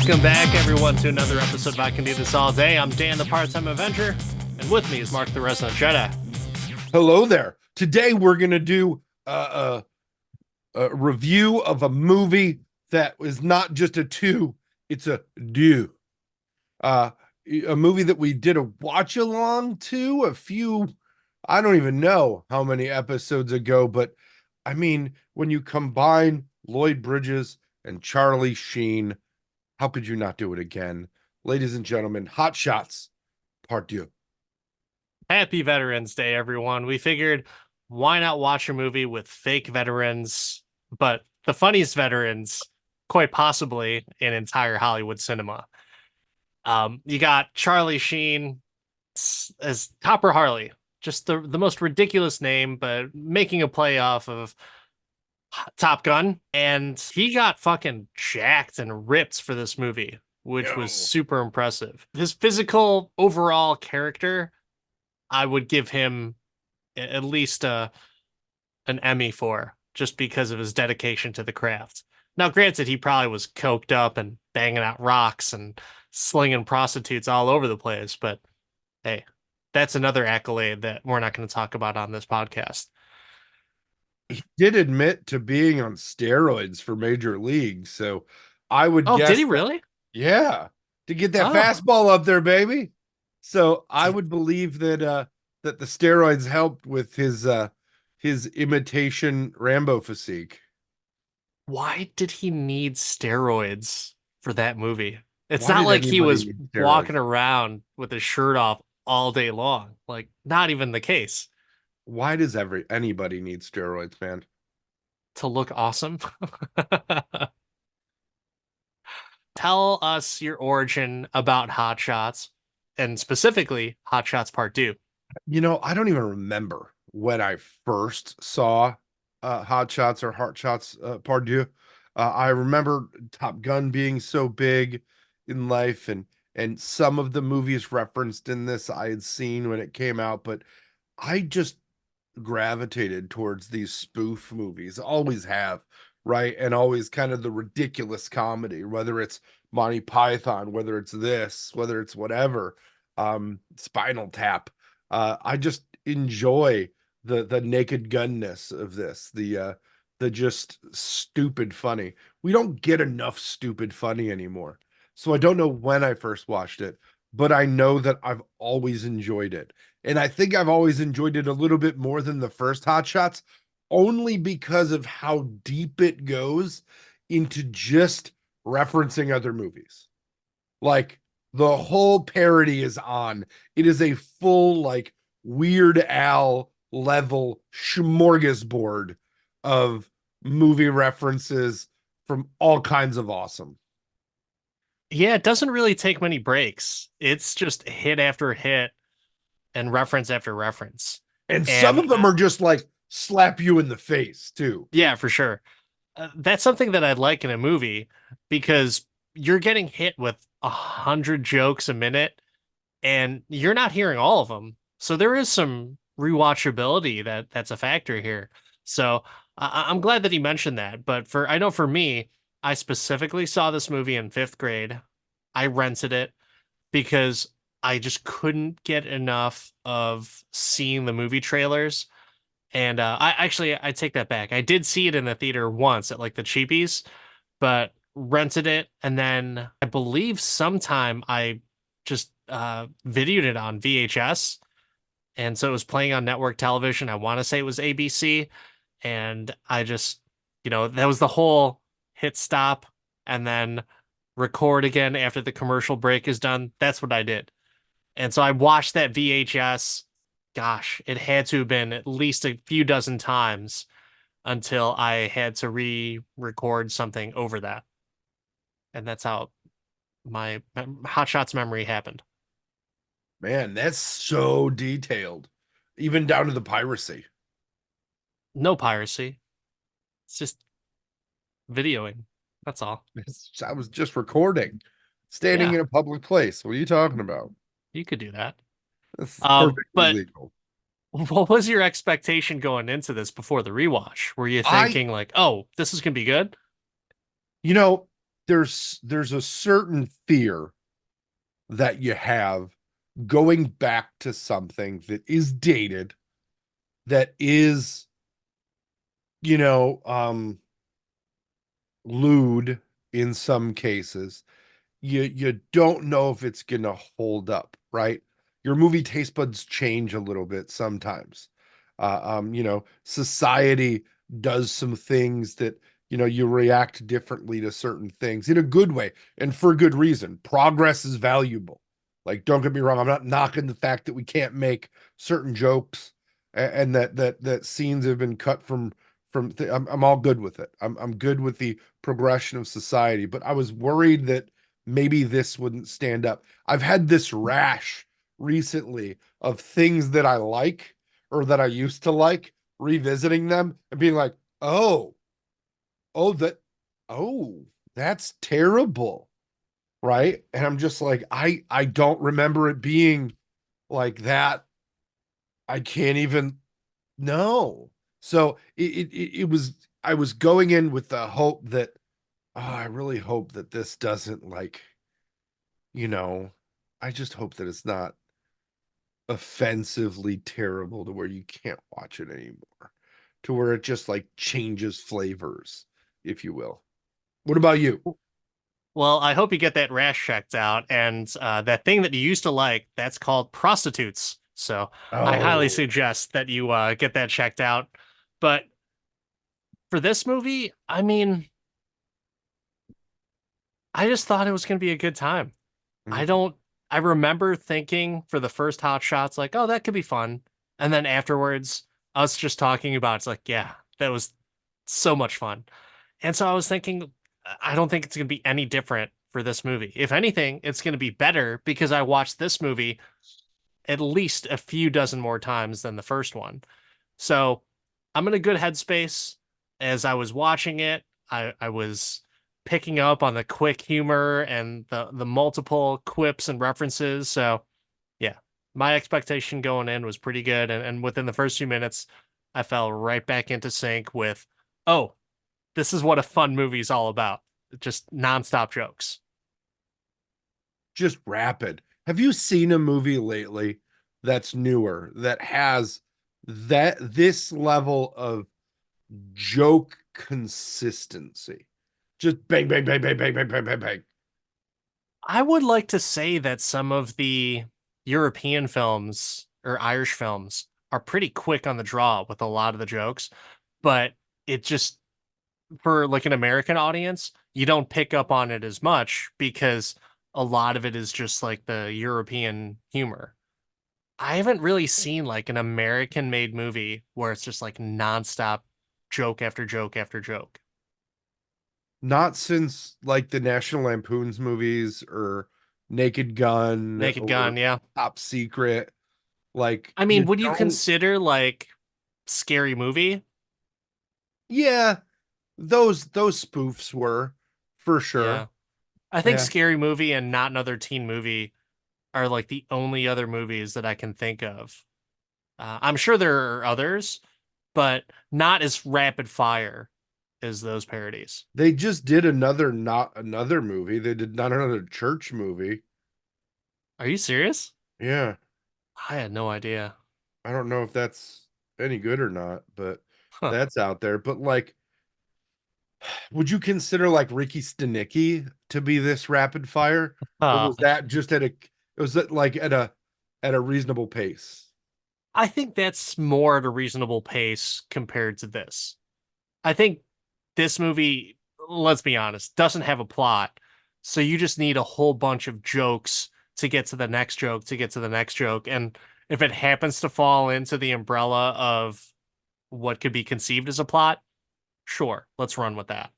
Welcome back, everyone, to another episode of I Can Do This All Day. I'm Dan, the part-time Avenger, and with me is Mark, the resident Jedi. Hello there. Today we're going to do a review of a movie that is not just a two, it's a Deux. A movie that we did a watch along to a few, I don't even know how many episodes ago, but I mean, when you combine Lloyd Bridges and Charlie Sheen, how could you not do it again? Ladies and gentlemen, Hot Shots, Part 2. Happy Veterans Day, everyone. We figured, why not watch a movie with fake veterans, but the funniest veterans, quite possibly, in entire Hollywood cinema. You got Charlie Sheen as Topper Harley, just the most ridiculous name, but making a play off of Top Gun, and he got fucking jacked and ripped for this movie, which was super impressive. His physical overall character, I would give him at least an Emmy for, just because of his dedication to the craft. Now, granted, he probably was coked up and banging out rocks and slinging prostitutes all over the place, but hey, that's another accolade that we're not going to talk about on this podcast. He did admit to being on steroids for Major League, so I would Oh, guess did he really? Yeah, to get that Oh. fastball up there, baby. So I would believe that that the steroids helped with his imitation Rambo physique. Why did he need steroids for that movie? It's Why not did like he anybody was need walking steroids? around with his shirt off all day long. Like, not even the case. Why does anybody need steroids, man? To look awesome. Tell us your origin about Hot Shots, and specifically Hot Shots Part 2. I don't even remember when I first saw Hot Shots or Heart Shots Part 2. I remember Top Gun being so big in life, and some of the movies referenced in this I had seen when it came out, but I just gravitated towards these spoof movies, always have, right? And always kind of the ridiculous comedy, whether it's Monty Python, whether it's this, whether it's whatever, Spinal Tap. I just enjoy the naked gunness of this, the just stupid funny. We don't get enough stupid funny anymore. So I don't know when I first watched it, but I know that I've always enjoyed it. And I think I've always enjoyed it a little bit more than the first Hot Shots, only because of how deep it goes into just referencing other movies. Like the whole parody is on. It is a full, like, Weird Al level smorgasbord of movie references from all kinds of awesome. Yeah, it doesn't really take many breaks. It's just hit after hit and reference after reference. And some And of them are just like slap you in the face, too. yeah, for sure. That's something that I'd like in a movie, because you're getting hit with 100 jokes a minute and you're not hearing all of them. So there is some rewatchability that's a factor here. So I'm glad that he mentioned that. But I know for me, I specifically saw this movie in fifth grade. I rented it because I just couldn't get enough of seeing the movie trailers. And I take that back. I did see it in the theater once at like the cheapies, but rented it, and then I believe sometime I just videoed it on VHS, and so it was playing on network television. I want to say it was ABC, and I just, that was the whole hit stop and then record again after the commercial break is done. That's what I did. And so I watched that VHS. Gosh, it had to have been at least a few dozen times until I had to re-record something over that. And that's how my Hot Shots memory happened. Man, that's so detailed, even down to the piracy. No piracy. It's just videoing. That's all. I was just recording, standing Yeah, in a public place. What are you talking about? you could do that. This is perfectly But legal. what was your expectation going into this before the rewatch? Were you I, thinking like, oh, this is gonna be good? you know, there's a certain fear that you have going back to something that is dated, that is, you know, lewd in some cases. You don't know if it's gonna hold up, right? Your movie taste buds change a little bit sometimes. Society does some things that, you react differently to certain things in a good way and for good reason. Progress is valuable. Like, don't get me wrong, I'm not knocking the fact that we can't make certain jokes, and that scenes have been cut I'm all good with it. I'm good with the progression of society, but I was worried that maybe this wouldn't stand up. I've had this rash recently of things that I like or that I used to like, revisiting them and being like, oh, oh, oh, that's terrible. Right. And I'm just like, I don't remember it being like that. I can't even know. So it was, I was going in with the hope that, oh, I really hope that this doesn't, like, you know, I just hope that it's not offensively terrible to where you can't watch it anymore, to where it just like changes flavors, if you will. What about you? Well, I hope you get that rash checked out. And that thing that you used to like, that's called prostitutes. So I highly Oh, suggest that you get that checked out. But for this movie, I mean, I just thought it was going to be a good time. I mhm. don't, I remember thinking for the first hot shots, like, oh, that could be fun. And then afterwards, us just talking about it's like, yeah, that was so much fun. And so I was thinking, I don't think it's going to be any different for this movie. If anything, it's going to be better because I watched this movie at least a few dozen more times than the first one. So I'm in a good headspace. As I was watching it, I was picking up on the quick humor and the multiple quips and references. So yeah, my expectation going in was pretty good. And within the first few minutes, I fell right back into sync with, oh, this is what a fun movie is all about. Just nonstop jokes. Just rapid. Have you seen a movie lately that's newer that has this level of joke consistency? Just bang, bang, bang, bang, bang, bang, bang, bang, bang. I would like to say that some of the European films or Irish films are pretty quick on the draw with a lot of the jokes, but it just, for like an American audience, you don't pick up on it as much because a lot of it is just like the European humor. I haven't really seen like an American made movie where it's just like nonstop joke after joke after joke. Not since like the National Lampoon's movies or Naked Gun Naked or Gun, yeah. Top Secret. Like, I mean, you would you don't, consider like Scary Movie? yeah, those spoofs were for sure. Yeah. I think Yeah. Scary Movie and Not Another Teen Movie are like the only other movies that I can think of. I'm sure there are others, but not as rapid fire as those parodies. They just did not another movie. They did not another church movie. Are you serious? Yeah. I had no idea. I don't know if that's any good or not, but Huh. that's out there. But like, would you consider like Ricky Stenicki to be this rapid fire? Or Uh, was that just was that like at a reasonable pace? I think that's more at a reasonable pace compared to this. I think this movie, let's be honest, doesn't have a plot. So you just need a whole bunch of jokes to get to the next joke, to get to the next joke. And if it happens to fall into the umbrella of what could be conceived as a plot, sure, let's run with that.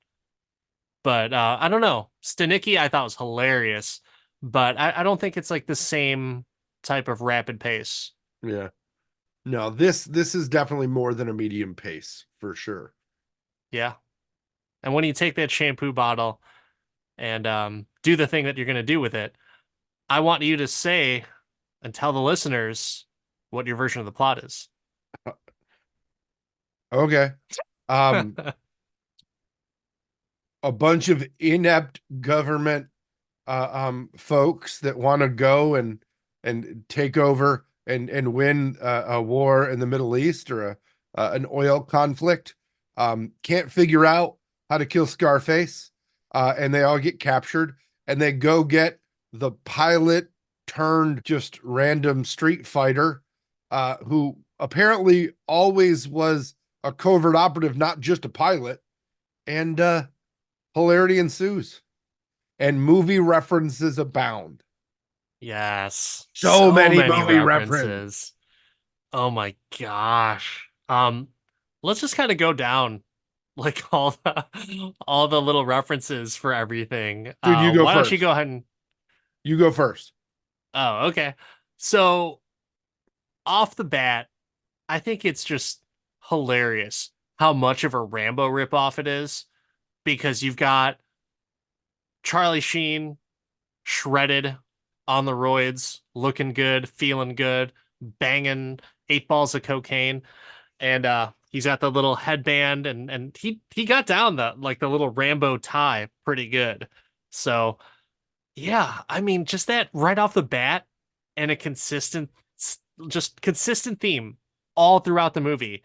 But I don't know. Stanicki, I thought was hilarious, but I don't think it's like the same type of rapid pace. Yeah. No, this is definitely more than a medium pace for sure. Yeah. And when you take that shampoo bottle and do the thing that you're going to do with it, I want you to say and tell the listeners what your version of the plot is. Okay. Um a bunch of inept government folks that want to go and take over and win a war in the Middle East or an oil conflict. Can't figure out how to kill Scarface, and they all get captured, and they go get the pilot turned just random street fighter, who apparently always was a covert operative, not just a pilot, and hilarity ensues and movie references abound. Yes. So So many many movie references. references. Oh my gosh. Let's just kind of go down like all the little references for everything. Dude, you go Why don't you first. go ahead and You go first. oh, okay. So off the bat, I think it's just hilarious how much of a Rambo ripoff it is because you've got Charlie Sheen shredded on the roids, looking good, feeling good, banging 8 balls of cocaine, and he's got the little headband and he got down the little Rambo tie pretty good. So yeah, I mean just that right off the bat and a just consistent theme all throughout the movie.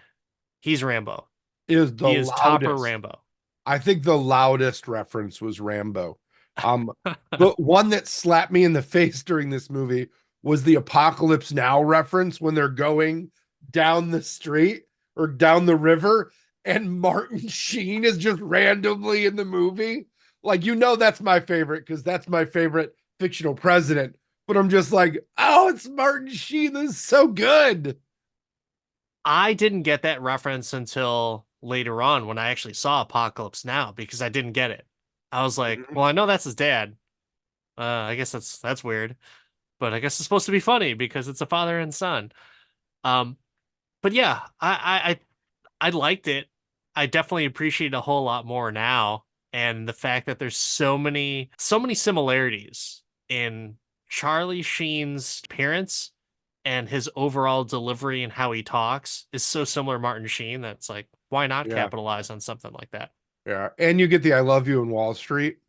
He's Rambo. Is the He is Topper loudest. Rambo. I think the loudest reference was Rambo. Um, the one that slapped me in the face during this movie was the Apocalypse Now reference when they're going down the street or down the river, and Martin Sheen is just randomly in the movie. Like, that's my favorite because that's my favorite fictional president. But I'm just like, oh, it's Martin Sheen. This is so good. I didn't get that reference until later on when I actually saw Apocalypse Now because I didn't get it. I was like, Mhm. well, I know that's his dad. I guess that's weird, but I guess it's supposed to be funny because it's a father and son. Um, but yeah, I liked it. I definitely appreciate it a whole lot more now, and the fact that there's so many similarities in Charlie Sheen's appearance and his overall delivery and how he talks is so similar to Martin Sheen that's like, why not Yeah. capitalize on something like that? Yeah. And you get the I love you in Wall Street.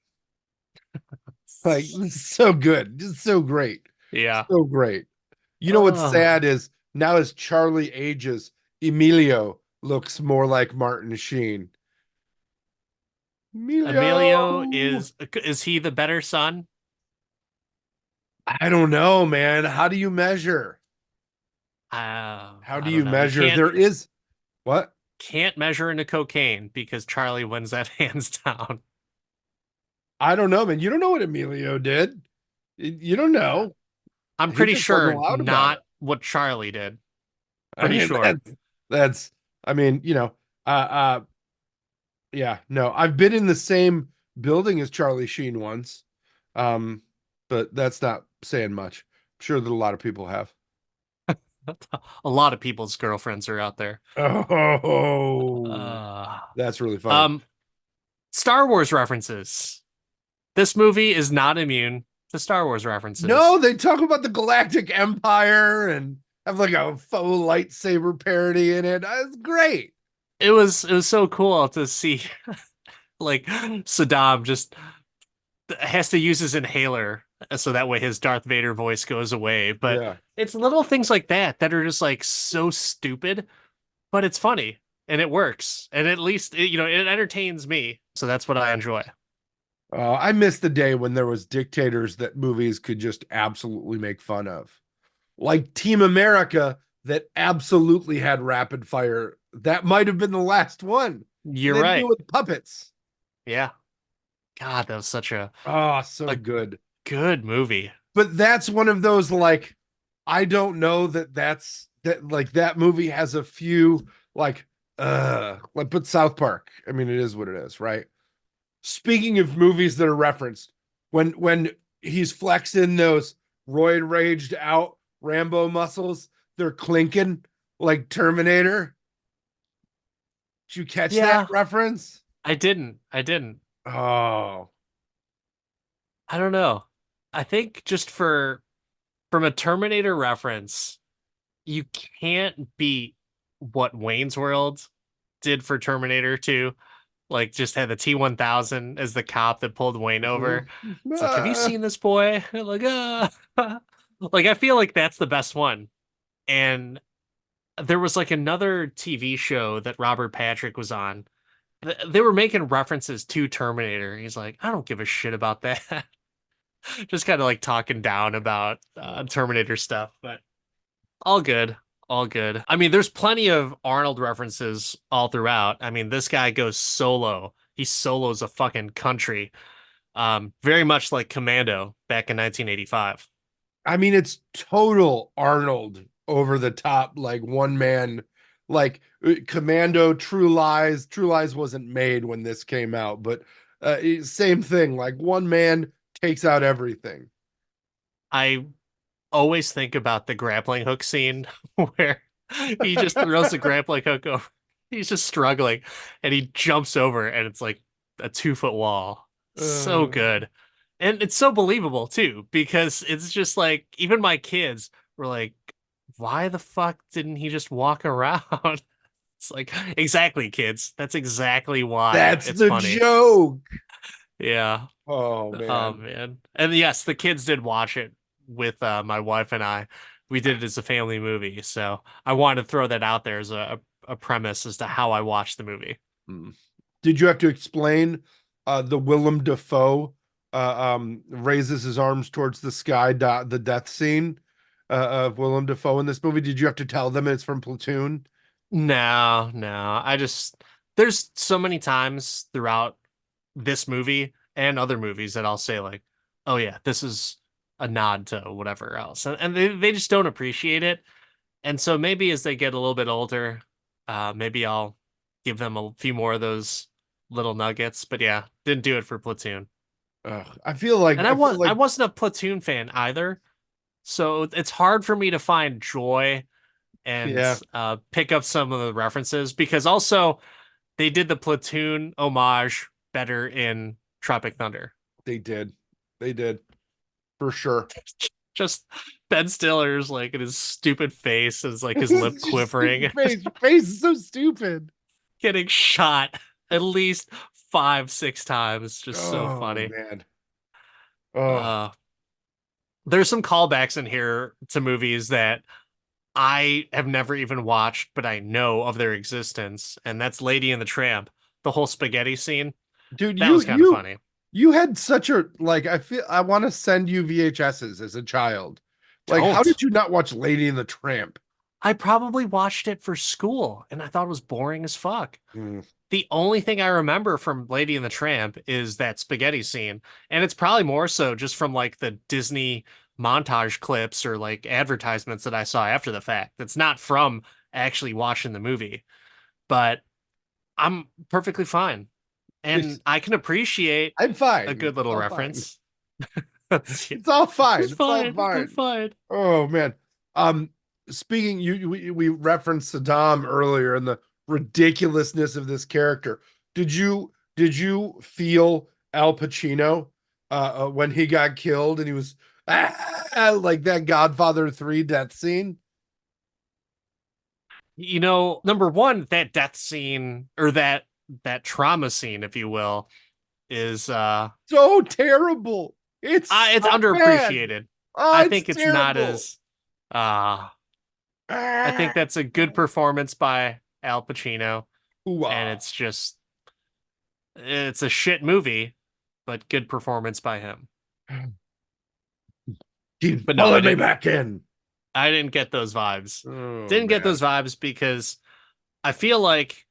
Like, this is so good. Just so great. Yeah. So great. You know what's Uh, sad is now as Charlie ages, Emilio looks more like Martin Sheen. Emilio Emilio. is he the better son? I don't know, man. How do you measure? How do I don't you know. You measure? can't There is what? can't measure into cocaine because Charlie wins that hands down. I don't know, man. You don't know what Emilio did. You don't know. I'm He pretty just wasn't sure loud about it. not what Charlie did. I Pretty mean, sure. that's I mean, yeah, no, I've been in the same building as Charlie Sheen once. Um, but that's not saying much. I'm sure that a lot of people have. A lot of people's girlfriends are out there. Oh, Uh, that's really funny. um, Star Wars references. This movie is not immune to Star Wars references. No, they talk about the Galactic Empire and have like a faux lightsaber parody in it. It's great. It was so cool to see like Saddam just has to use his inhaler so that way his Darth Vader voice goes away. But Yeah. it's little things like that are just like so stupid, but it's funny and it works. And at least it entertains me. So that's what I enjoy. I miss the day when there was dictators that movies could just absolutely make fun of. Like Team America that absolutely had rapid fire. That might have been the last one. And You're they did it right. with puppets. Yeah. God, that was such Oh, so a good. good movie. But that's one of those like I don't know that like that movie has a few like put South Park. I mean, it is what it is, right? Speaking of movies that are referenced, when he's flexing those roid raged out Rambo muscles, they're clinking like Terminator. Did you catch that Yeah, reference? I didn't. Oh, I don't know. I think just from a Terminator reference, you can't beat what Wayne's World did for Terminator 2. like just had the T-1000 as the cop that pulled Wayne over. Mhm. It's like, have you seen this boy? Like, like I feel like that's the best one. And there was like another TV show that Robert Patrick was on. They were making references to Terminator. He's like, I don't give a shit about that. Just kind of like talking down about Terminator stuff, but all good. All good. I mean, there's plenty of Arnold references all throughout. I mean, this guy goes solo. He solos a fucking country. Very much like Commando back in 1985. I mean, it's total Arnold over the top, like one man, like Commando, True Lies. True Lies wasn't made when this came out, but same thing. Like one man takes out everything. I always think about the grappling hook scene where he just throws the grappling hook over. He's just struggling and he jumps over and it's like a 2 foot wall. So Uh, good. And it's so believable too, because it's just like even my kids were like, why the fuck didn't he just walk around? It's like, exactly, kids. That's exactly why that's it's the funny. joke. Yeah. Oh Oh man. man. And yes, the kids did watch it with my wife and I. We did it as a family movie. So I wanted to throw that out there as a premise as to how I watched the movie. Hmm. Did you have to explain the Willem Dafoe raises his arms towards the sky, the death scene of Willem Dafoe in this movie? Did you have to tell them it's from Platoon? No, no. There's so many times throughout this movie and other movies that I'll say like, oh yeah, this is a nod to whatever else. And they just don't appreciate it. And so maybe as they get a little bit older, maybe I'll give them a few more of those little nuggets. But yeah, didn't do it for Platoon. Ugh, I feel like And I wasn't a Platoon fan either. So it's hard for me to find joy and yeah, pick up some of the references because also they did the Platoon homage better in Tropic Thunder. they did. They did for sure. Just Ben Stiller's like in his stupid face, is like his lip It's just quivering, stupid face. Your face is so stupid. getting shot at least 5, 6 times. Just so Oh funny. man. Oh, Uh, there's some callbacks in here to movies that I have never even watched, but I know of their existence, and that's Lady and the Tramp. The whole spaghetti scene. dude, That was kind of funny. you had such a like. I feel I want to send you VHSs as a child. Like, how Don't. did you not watch Lady and the Tramp? I probably watched it for school and I thought it was boring as fuck. Mm. The only thing I remember from Lady and the Tramp is that spaghetti scene. And it's probably more so just from like the Disney montage clips or like advertisements that I saw after the fact. It's not from actually watching the movie, but I'm perfectly fine. And It's, I can appreciate I'm a fine. good It's little all fine. reference. It's It's all fine. It's all fine. I'm fine. fine. Oh man. Um, speaking, we referenced Saddam earlier and the ridiculousness of this character. Did you feel Al Pacino when he got killed and he was like that Godfather 3 death scene? You know, number one, that death scene or that trauma scene, if you will, is So terrible. It's it's so bad. underappreciated. Oh, I it's think it's not terrible. as uh I think Ah. that's a good performance by Al Pacino, and Ooh-ah. it's a shit movie, but good performance by him. He's But no, pulling me back in. I didn't get those vibes. Oh Didn't get man. those vibes because I feel like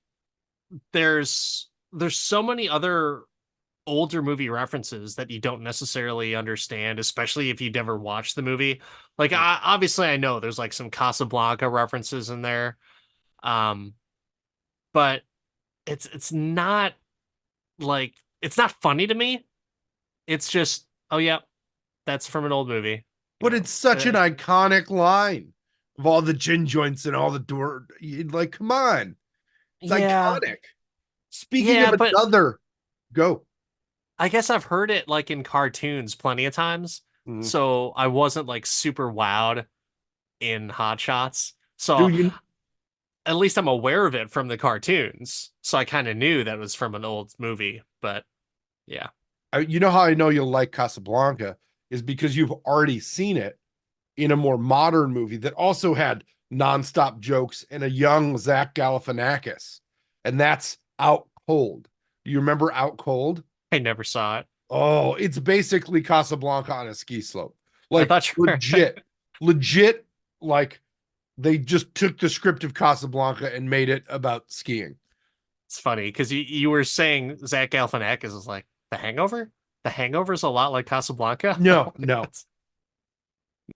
there's so many other older movie references that you don't necessarily understand, especially if you never watched the movie. Like, obviously, I know there's like some Casablanca references in there, um, but it's not like it's not funny to me. It's just, oh yeah, that's from an old movie, you But know. it's such an iconic line of all the gin joints and all the door. Like, come on, it's Yeah, iconic. Speaking of yeah, but another, go. I guess I've heard it like in cartoons plenty of times, Mm. so I wasn't like super wowed in Hot Shots. So Dude, at least I'm aware of it from the cartoons. So I kind of knew that was from an old movie, but yeah. You know how I know you'll like Casablanca is because you've already seen it in a more modern movie that also had nonstop jokes and a young Zach Galifianakis, and that's Out Cold. Do you remember Out Cold? I never saw it. Oh, it's basically Casablanca on a ski slope. I Like thought you were legit, like they just took the script of Casablanca and made it about skiing. it's funny because you were saying Zach Galifianakis is like The Hangover. The Hangover is a lot like Casablanca. No, no.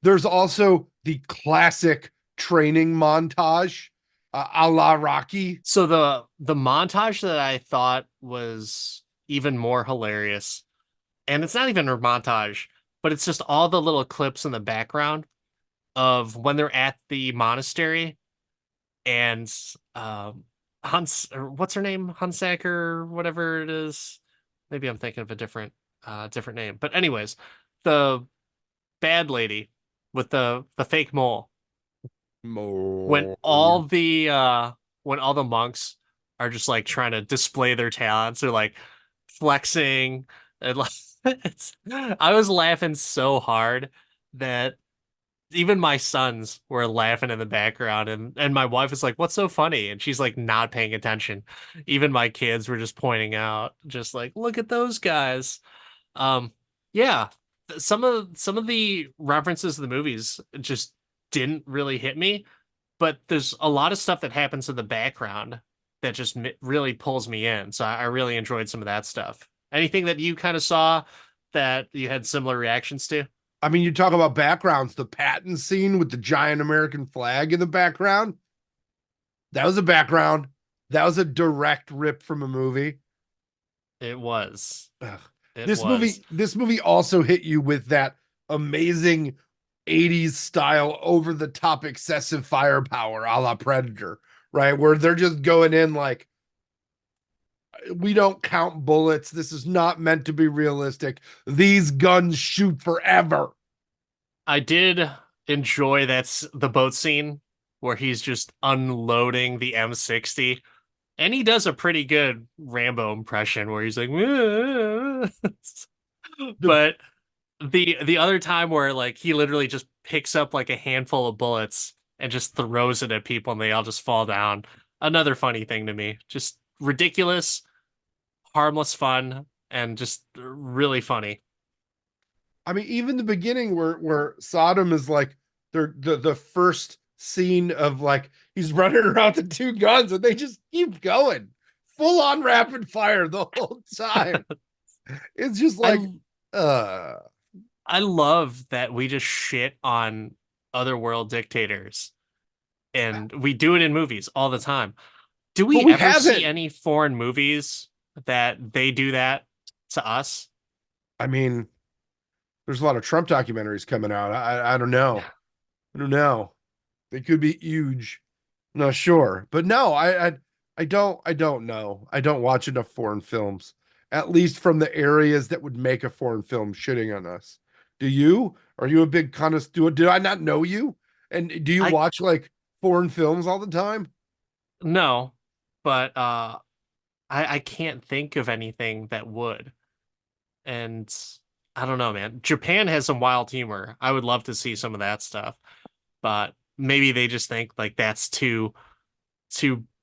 There's also the classic training montage, a la Rocky. So the montage that I thought was even more hilarious, and it's not even a montage, but it's just all the little clips in the background of when they're at the monastery and Hans or what's her name? Hunsaker, whatever it is. Maybe I'm thinking of a different name. But anyways, the bad lady with the fake mole when More. when all the monks are just like trying to display their talents, they're like flexing and like it's I was laughing so hard that even my sons were laughing in the background and my wife is like, "What's so funny?" And she's like not paying attention. Even my kids were just pointing out, just like, "Look at those guys." Um, yeah, some of the references to the movies just didn't really hit me, but there's a lot of stuff that happens in the background that just really pulls me in. So I really enjoyed some of that stuff. Anything that you kind of saw that you had similar reactions to? I mean, you talk about backgrounds, the Patton scene with the giant American flag in the background. That was a background. That was a direct rip from a movie. It was. Ugh. It This was. movie also hit you with that amazing 80s style over the top excessive firepower a la Predator, right? Where they're just going in like we don't count bullets. This is not meant to be realistic. These guns shoot forever. I did enjoy the boat scene where he's just unloading the M60. And he does a pretty good Rambo impression where he's like, The but the other time where like he literally just picks up like a handful of bullets and just throws it at people and they all just fall down. Another funny thing to me. Just ridiculous, harmless fun, and just really funny. I mean, even the beginning where Sodom is like the first scene of like he's running around the two guns and they just keep going full on rapid fire the whole time. It's just like I uh I love that we just shit on other world dictators and we do it in movies all the time. Do but we we ever see haven't. any foreign movies that they do that to us? I mean, there's a lot of Trump documentaries coming out. I don't know. I don't know. They could be huge. Not sure. But no, I don't know. I don't watch enough foreign films, at least from the areas that would make a foreign film shitting on us. Do you? Are you a big connoisseur? Did I not know you? And do you I watch like foreign films all the time? no, but I can't think of anything that would. And I don't know, man. Japan has some wild humor. I would love to see some of that stuff, but maybe they just think like that's too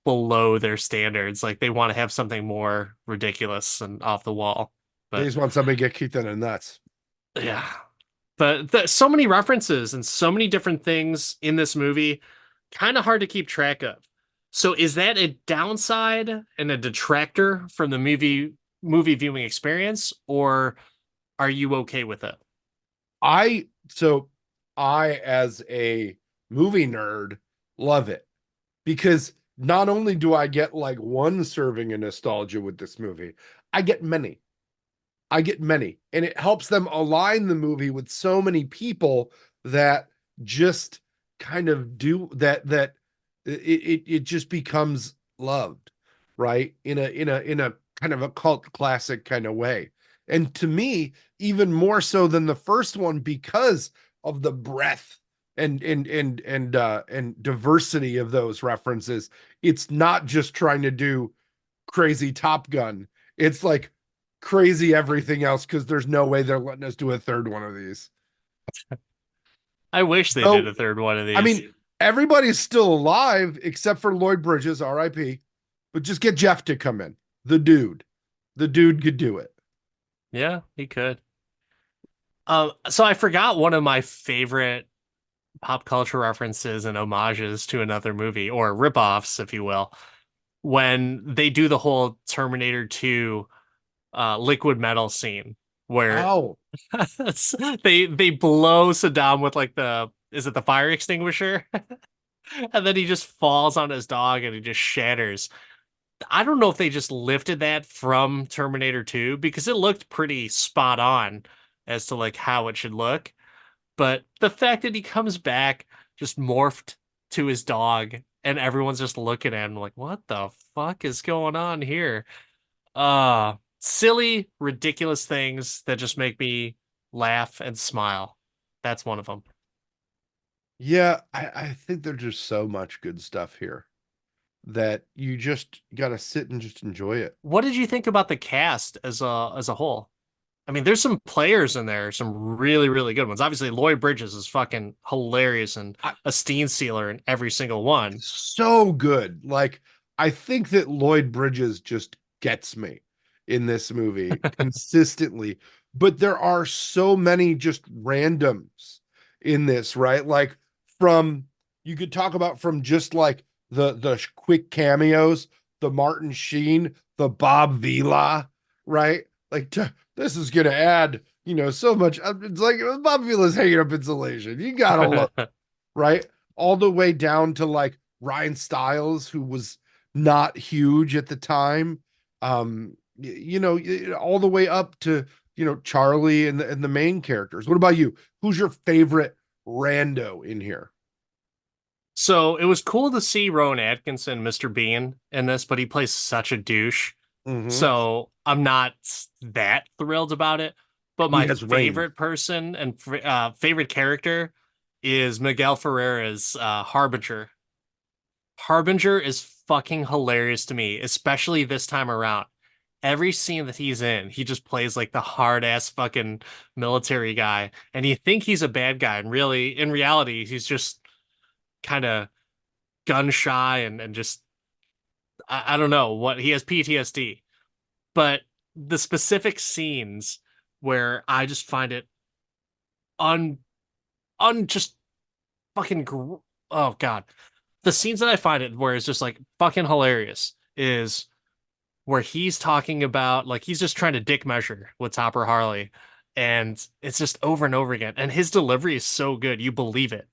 below their standards. Like they want to have something more ridiculous and off the wall. They But just want somebody to get kicked in the nuts. yeah, but so many references and so many different things in this movie, kind of hard to keep track of. So is that a downside and a detractor from the movie viewing experience, or are you okay with it? I so I as a movie nerd love it because not only do I get like one serving of nostalgia with this movie, I get many. I get many. And it helps them align the movie with so many people that just kind of do that it just becomes loved, right? In a kind of a cult classic kind of way. And to me, even more so than the first one because of the breadth and diversity of those references. It's not just trying to do crazy Top Gun. It's like crazy everything else because there's no way they're letting us do a third one of these. I wish they did So, a third one of I these. mean, everybody's still alive except for Lloyd Bridges, R.I.P. But just get Jeff to come in. The dude. The dude could do it. Yeah, he could. So I forgot one of my favorite pop culture references and homages to another movie, or ripoffs, if you will, when they do the whole Terminator 2 liquid metal scene where Oh, they blow Saddam with like the fire extinguisher and then he just falls on his dog and he just shatters. I don't know if they just lifted that from Terminator 2 because it looked pretty spot on as to like how it should look. But the fact that he comes back just morphed to his dog and everyone's just looking at him like, what the fuck is going on here? Silly, ridiculous things that just make me laugh and smile. That's one of them. yeah. I think there's just so much good stuff here that you just got to sit and just enjoy it. What did you think about the cast as a whole? I mean, there's some players in there, some really, really good ones. Obviously, Lloyd Bridges is fucking hilarious and I, a Steen Sealer in every single one. so good. Like, I think that Lloyd Bridges just gets me in this movie consistently, but there are so many just randoms in this, right? Like, from you could talk about from just like the quick cameos, the Martin Sheen, the Bob Vila, right? Like, this is gonna add, so much. It's like Bob Vila's hanging up insulation. You gotta love, right? All the way down to like Ryan Stiles, who was not huge at the time. All the way up to, Charlie and the main characters. What about you? Who's your favorite rando in here? So it was cool to see Rowan Atkinson, Mr. Bean, in this, but he plays such a douche. Mm-hmm. So I'm not that thrilled about it. But He my has range. favorite person and favorite character is Miguel Ferrera's Harbinger. Harbinger is fucking hilarious to me, especially this time around. Every scene that he's in, he just plays like the hard ass fucking military guy, and you think he's a bad guy, and really, in reality, he's just kind of gun shy and just I don't know what he has PTSD. But the specific scenes where I just find it un just fucking oh god, the scenes that I find it where it's just like fucking hilarious is where he's talking about like he's just trying to dick measure with Topper Harley, and it's just over and over again, and his delivery is so good you believe it.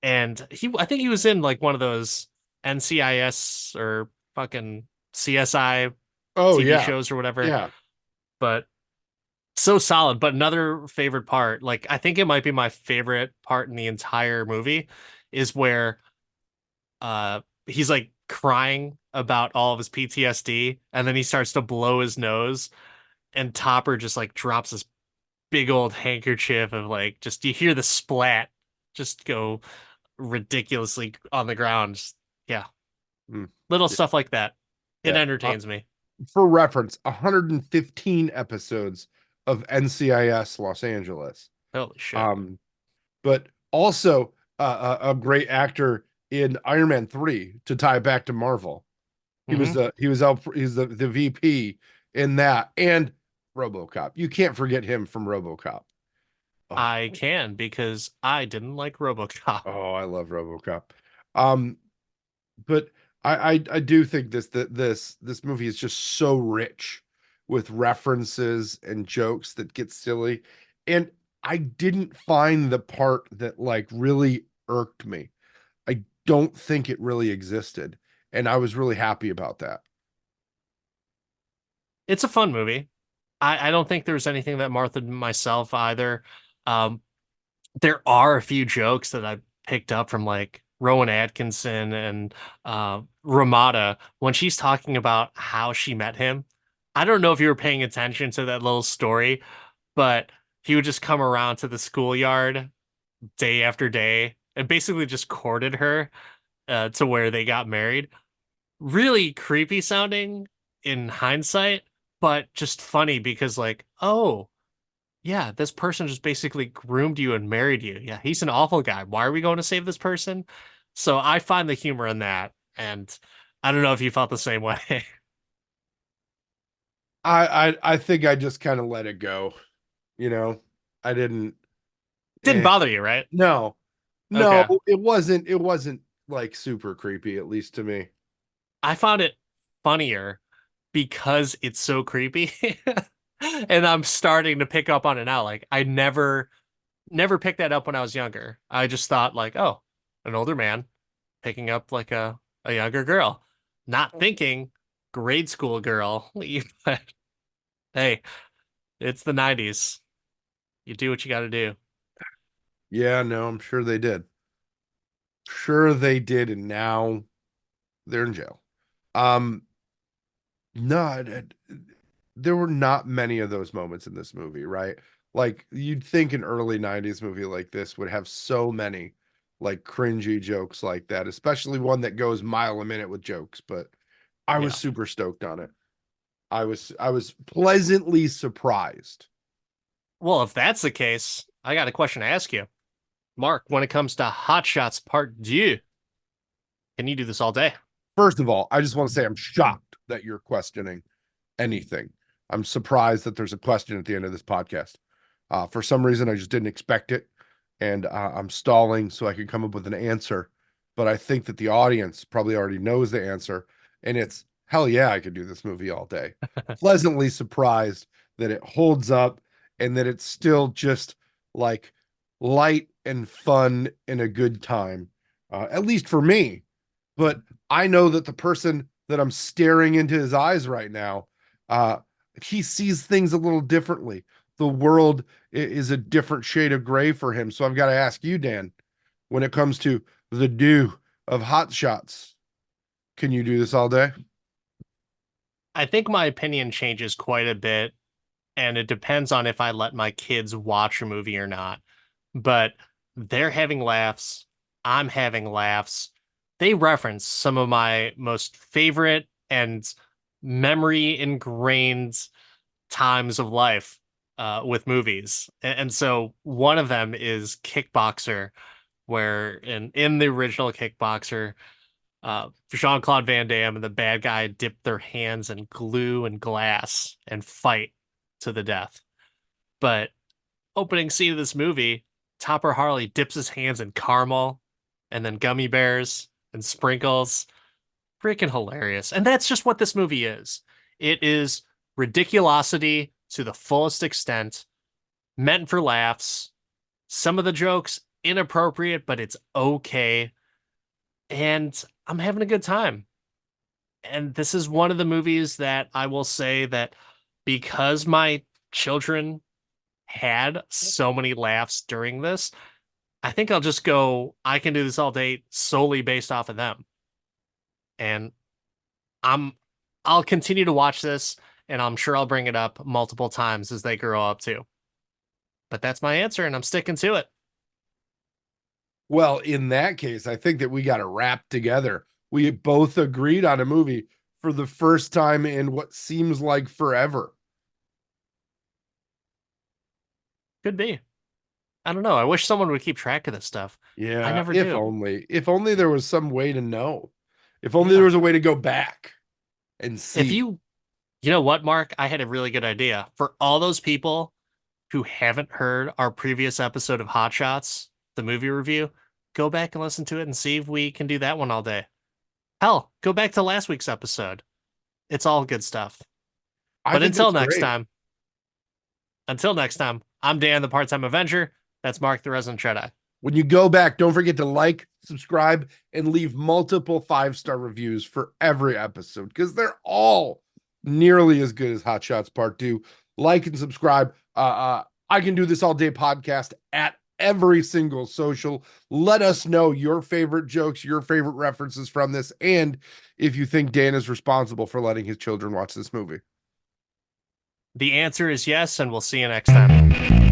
And I think he was in like one of those NCIS or fucking CSI Oh TV yeah. shows or whatever, Yeah. but so solid. But another favorite part, like I think it might be my favorite part in the entire movie, is where he's like crying about all of his PTSD, and then he starts to blow his nose, and Topper just like drops this big old handkerchief of like just you hear the splat just go ridiculously on the ground. Yeah, Mm, little yeah. stuff like that. It Yeah. entertains me. For reference, 115 episodes of NCIS Los Angeles. Holy shit. Um, but also a great actor in Iron Man 3 to tie it back to Marvel. Hmm. He's the VP in that, and RoboCop. You can't forget him from RoboCop. Oh, I can because I didn't like RoboCop. I love RoboCop. Um, but I do think this movie is just so rich with references and jokes that get silly. And I didn't find the part that like really irked me. I don't think it really existed. And I was really happy about that. It's a fun movie. I don't think there's anything that Martha myself either. Um, there are a few jokes that I picked up from like Rowan Atkinson and Ramada when she's talking about how she met him. I don't know if you were paying attention to that little story, but he would just come around to the schoolyard day after day and basically just courted her to where they got married. Really creepy sounding in hindsight, but just funny because like, oh, yeah, this person just basically groomed you and married you. Yeah, he's an awful guy. Why are we going to save this person? So I find the humor in that, and I don't know if you felt the same way. I think I just kind of let it go, you know. I didn't Didn't eh, bother you, right? no. No, Okay. it wasn't like super creepy, at least to me. I found it funnier because it's so creepy. And I'm starting to pick up on it now. Like I never picked that up when I was younger. I just thought like, oh, an older man picking up like a younger girl. Not thinking grade school girl. But hey, it's the 90s. You do what you got to do. Yeah, no, I'm sure they did. Sure they did, and now they're in jail. Um, no, there were not many of those moments in this movie, right? Like you'd think an early 90s movie like this would have so many like cringy jokes like that, especially one that goes mile a minute with jokes, but I was Yeah. super stoked on it. I was pleasantly surprised. Well, if that's the case, I got a question to ask you. Mark, when it comes to Hot Shots Part 2, can you do this all day? First of all, I just want to say I'm shocked that you're questioning anything. I'm surprised that there's a question at the end of this podcast. For some reason, I just didn't expect it, and I'm stalling so I can come up with an answer. But I think that the audience probably already knows the answer, and it's hell yeah, I could do this movie all day. Pleasantly surprised that it holds up and that it's still just like light and fun and a good time, at least for me. But I know that the person that I'm staring into his eyes right now, uh, he sees things a little differently. The world is a different shade of gray for him. So I've got to ask you, Dan, when it comes to the do of hot shots, can you do this all day? I think my opinion changes quite a bit, and it depends on if I let my kids watch a movie or not. But they're having laughs. I'm having laughs. They reference some of my most favorite and memory ingrained times of life with movies. And so one of them is Kickboxer, where in the original Kickboxer, Jean-Claude Van Damme and the bad guy dip their hands in glue and glass and fight to the death. But opening scene of this movie, Topper Harley dips his hands in caramel and then gummy bears and sprinkles. Freaking hilarious. And that's just what this movie is. It is ridiculosity to the fullest extent, meant for laughs. Some of the jokes inappropriate, but it's okay. And I'm having a good time. And this is one of the movies that I will say that because my children had so many laughs during this, I think I'll just go, I can do this all day solely based off of them. And I'm I'll continue to watch this and I'm sure I'll bring it up multiple times as they grow up too. But that's my answer and I'm sticking to it. Well, in that case, I think that we got to wrap together. We both agreed on a movie for the first time in what seems like forever. Could be. I don't know. I wish someone would keep track of this stuff. I Yeah, never do. if only there was some way to know. If only there Yeah. was a way to go back and If see. you know what, Mark, I had a really good idea. For all those people who haven't heard our previous episode of Hot Shots, the movie review, go back and listen to it and see if we can do that one all day. Hell, go back to last week's episode. It's all good stuff. I But think that's great. until next time, I'm Dan, the part-time Avenger. That's Mark, the Resident Jedi. When you go back, don't forget to like, subscribe, and leave multiple 5-star reviews for every episode because they're all nearly as good as Hot Shots Part 2. Like and subscribe. I can do this all day podcast at every single social. Let us know your favorite jokes, your favorite references from this, and if you think Dan is responsible for letting his children watch this movie. The answer is yes, and we'll see you next time.